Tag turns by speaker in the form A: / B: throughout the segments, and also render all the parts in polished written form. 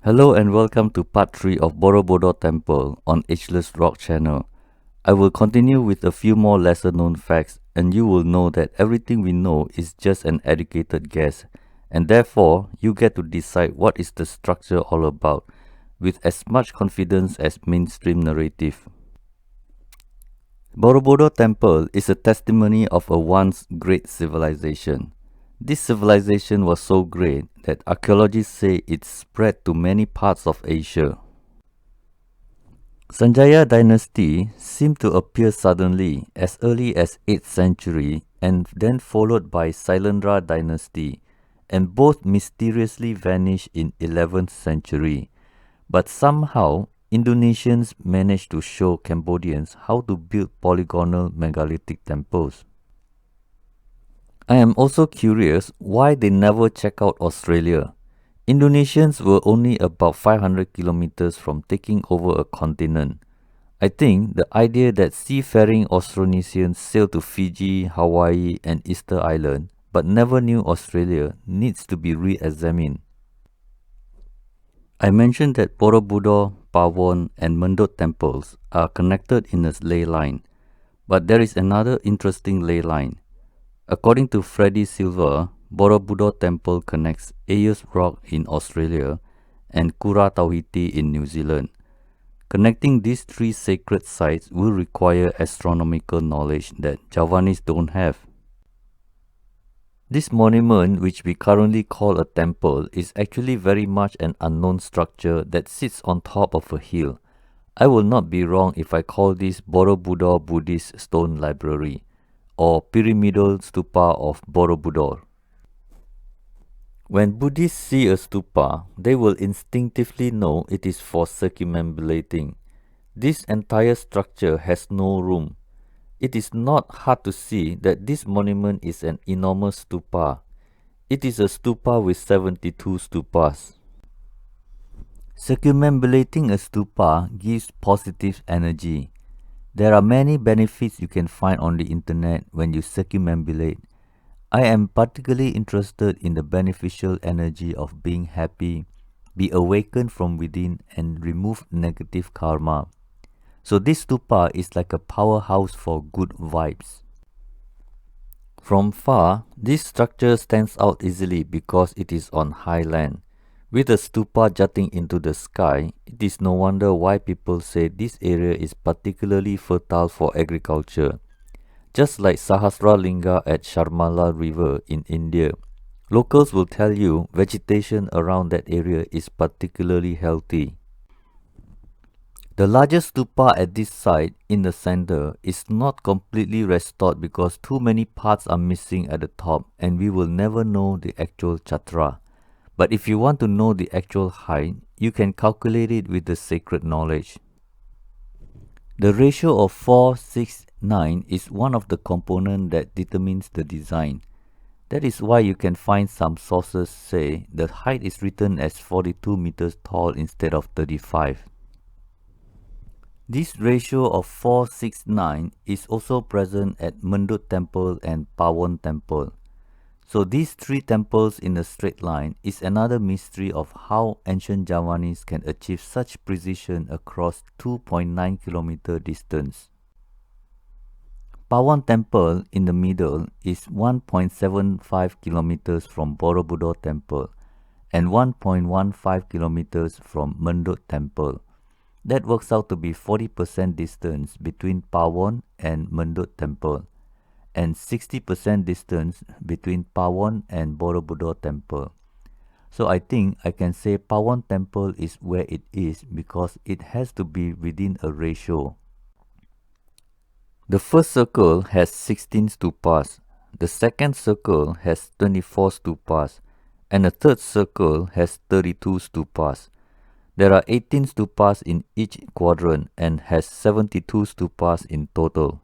A: Hello and welcome to part 3 of Borobudur Temple on Ageless Rock channel. I will continue with a few more lesser known facts and you will know that everything we know is just an educated guess and therefore you get to decide what is the structure all about with as much confidence as mainstream narrative. Borobudur Temple is a testimony of a once great civilization. This civilization was so great that archaeologists say it spread to many parts of Asia. Sanjaya dynasty seemed to appear suddenly as early as 8th century and then followed by Sailendra dynasty, and both mysteriously vanished in 11th century. But somehow Indonesians managed to show Cambodians how to build polygonal megalithic temples. I am also curious why they never check out Australia. Indonesians were only about 500 kilometers from taking over a continent. I think the idea that seafaring Austronesians sailed to Fiji, Hawaii and Easter Island but never knew Australia needs to be re-examined. I mentioned that Borobudur, Pawon and Mendut temples are connected in a ley line, but there is another interesting ley line. According to Freddie Silver, Borobudur Temple connects Ayers Rock in Australia and Kura Tauhiti in New Zealand. Connecting these three sacred sites will require astronomical knowledge that Javanese don't have. This monument, which we currently call a temple, is actually very much an unknown structure that sits on top of a hill. I will not be wrong if I call this Borobudur Buddhist Stone Library or Pyramidal Stupa of Borobudur. When Buddhists see a stupa, they will instinctively know it is for circumambulating. This entire structure has no room. It is not hard to see that this monument is an enormous stupa. It is a stupa with 72 stupas. Circumambulating a stupa gives positive energy. There are many benefits you can find on the internet when you circumambulate. I am particularly interested in the beneficial energy of being happy, be awakened from within and remove negative karma. So this stupa is like a powerhouse for good vibes. From far, this structure stands out easily because it is on high land. With the stupa jutting into the sky, it is no wonder why people say this area is particularly fertile for agriculture. Just like Sahasralinga at Sharmala River in India, locals will tell you vegetation around that area is particularly healthy. The largest stupa at this site in the center is not completely restored because too many parts are missing at the top and we will never know the actual chatra. But if you want to know the actual height, you can calculate it with the sacred knowledge. The ratio of 4:6:9 is one of the components that determines the design. That is why you can find some sources say the height is written as 42 meters tall instead of 35. This ratio of 4:6:9 is also present at Mendut Temple and Pawon Temple. So these three temples in a straight line is another mystery of how ancient Javanese can achieve such precision across 2.9 kilometer distance. Pawon Temple in the middle is 1.75 kilometers from Borobudur Temple and 1.15 kilometers from Mendut Temple. That works out to be 40% distance between Pawon and Mendut Temple and 60% distance between Pawon and Borobudur Temple. So I think I can say Pawon Temple is where it is because it has to be within a ratio. The first circle has 16 stupas, the second circle has 24 stupas, and the third circle has 32 stupas. There are 18 stupas in each quadrant and has 72 stupas in total.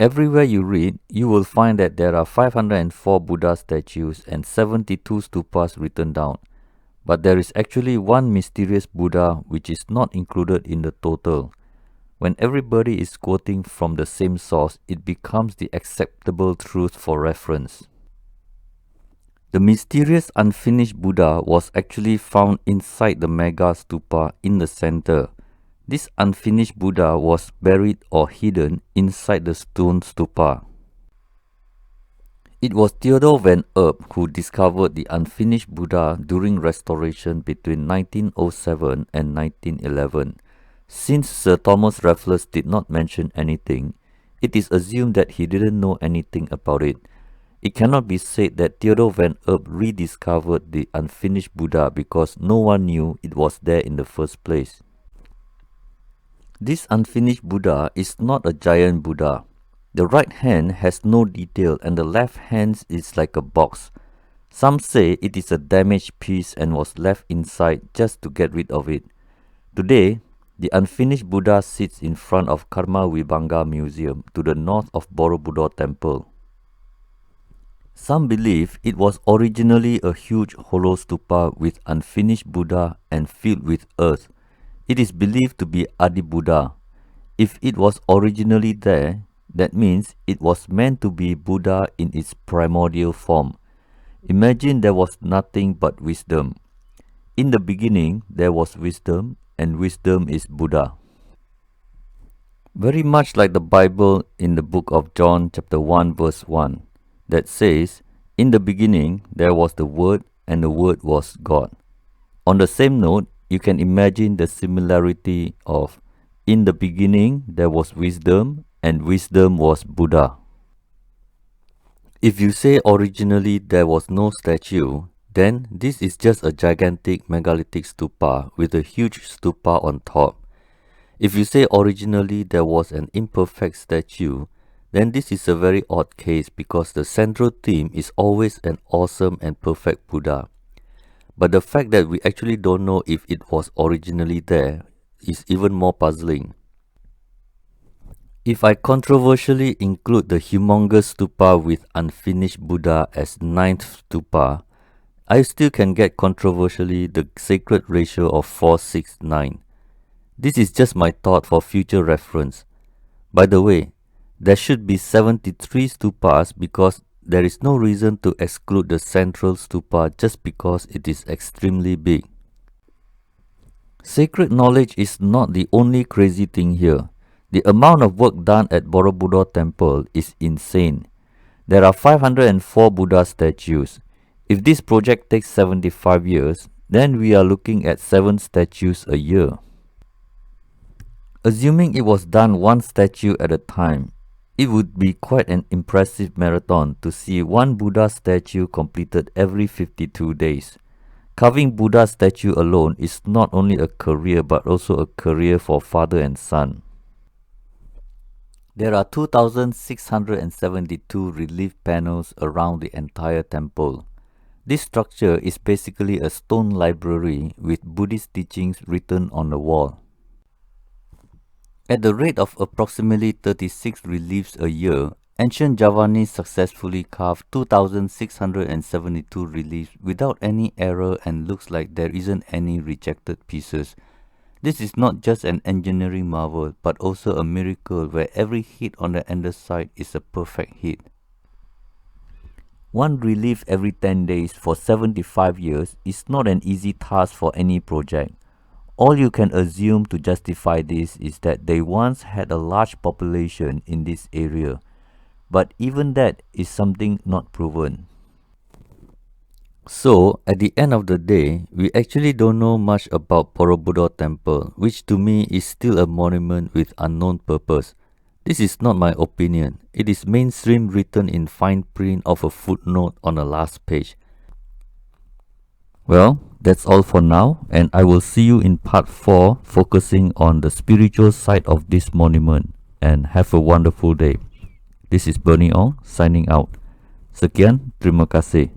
A: Everywhere you read, you will find that there are 504 Buddha statues and 72 stupas written down. But there is actually one mysterious Buddha which is not included in the total. When everybody is quoting from the same source, it becomes the acceptable truth for reference. The mysterious unfinished Buddha was actually found inside the mega stupa in the center. This unfinished Buddha was buried or hidden inside the stone stupa. It was Theodor van Erp who discovered the unfinished Buddha during restoration between 1907 and 1911. Since Sir Thomas Raffles did not mention anything, it is assumed that he didn't know anything about it. It cannot be said that Theodor van Erp rediscovered the unfinished Buddha because no one knew it was there in the first place. This unfinished Buddha is not a giant Buddha. The right hand has no detail and the left hand is like a box. Some say it is a damaged piece and was left inside just to get rid of it. Today, the unfinished Buddha sits in front of Karma Vibhanga Museum to the north of Borobudur temple. Some believe it was originally a huge hollow stupa with unfinished Buddha and filled with earth. It is believed to be Adi Buddha. If it was originally there, that means it was meant to be Buddha in its primordial form. Imagine there was nothing but wisdom. In the beginning, there was wisdom, and wisdom is Buddha. Very much like the Bible in the book of John chapter 1 verse 1. That says, "In the beginning there was the Word, and the Word was God." On the same note, you can imagine the similarity of, "In the beginning there was wisdom, and wisdom was Buddha." If you say originally there was no statue, then this is just a gigantic megalithic stupa with a huge stupa on top. If you say originally there was an imperfect statue, then this is a very odd case because the central theme is always an awesome and perfect Buddha. But the fact that we actually don't know if it was originally there is even more puzzling. If I controversially include the humongous stupa with unfinished Buddha as ninth stupa, I still can get controversially the sacred ratio of 4:6:9. This is just my thought for future reference. By the way, there should be 73 stupas because there is no reason to exclude the central stupa just because it is extremely big. Sacred knowledge is not the only crazy thing here. The amount of work done at Borobudur temple is insane. There are 504 Buddha statues. If this project takes 75 years, then we are looking at 7 statues a year. Assuming it was done one statue at a time, it would be quite an impressive marathon to see one Buddha statue completed every 52 days. Carving Buddha statue alone is not only a career but also a career for father and son. There are 2,672 relief panels around the entire temple. This structure is basically a stone library with Buddhist teachings written on the wall. At the rate of approximately 36 reliefs a year, ancient Javanese successfully carved 2,672 reliefs without any error and looks like there isn't any rejected pieces. This is not just an engineering marvel, but also a miracle where every hit on the underside is a perfect hit. One relief every 10 days for 75 years is not an easy task for any project. All you can assume to justify this is that they once had a large population in this area, but even that is something not proven. So, at the end of the day, we actually don't know much about Borobudur temple, which to me is still a monument with unknown purpose. This is not my opinion. It is mainstream written in fine print of a footnote on the last page. Well, that's all for now, and I will see you in part 4 focusing on the spiritual side of this monument, and have a wonderful day. This is Bernie Ong signing out. Sekian, terima kasih.